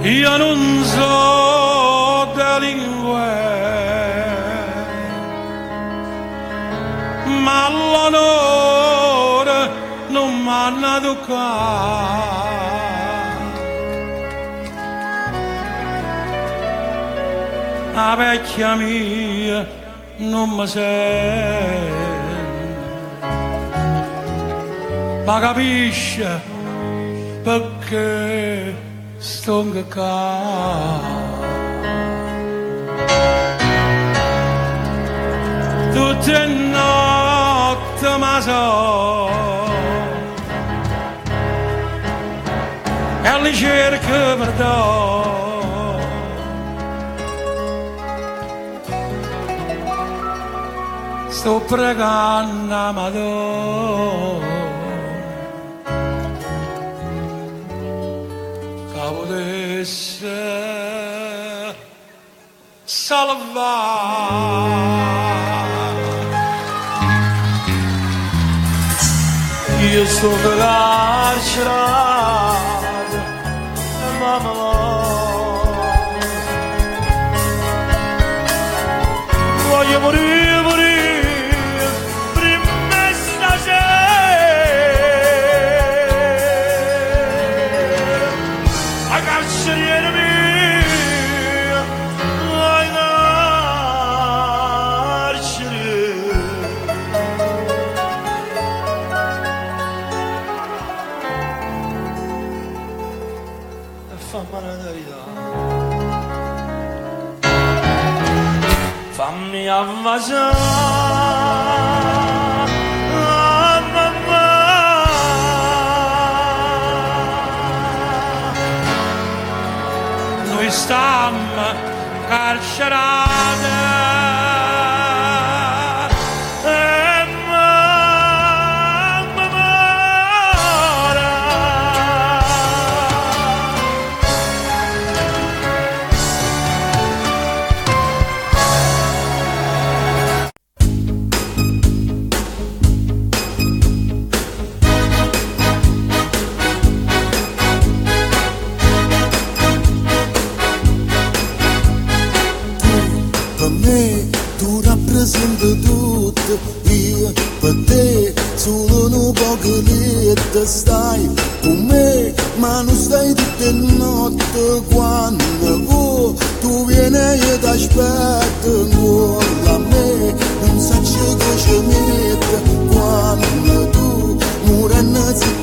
Io non so delinquere, ma l'onore non m'hanno toccato. La vecchia mia non mi sente, ma capisce perché sto qua. Tutte le notti ma so e li cerco perdono. Sto pregando a Madonna potesse salvare. Io sto carcerato e mamma voglio morire, morire prima stasera. Ai carcerieri miei, ai carcerieri. E fammi una carità, fammi avvasare. Noi stiamo carcerati e mamma mora. Per me che te stai con me, ma non stai tutte notte quando tu vieni e ti aspetto ancora a me, non sai che ci mette quando tu muore innanzi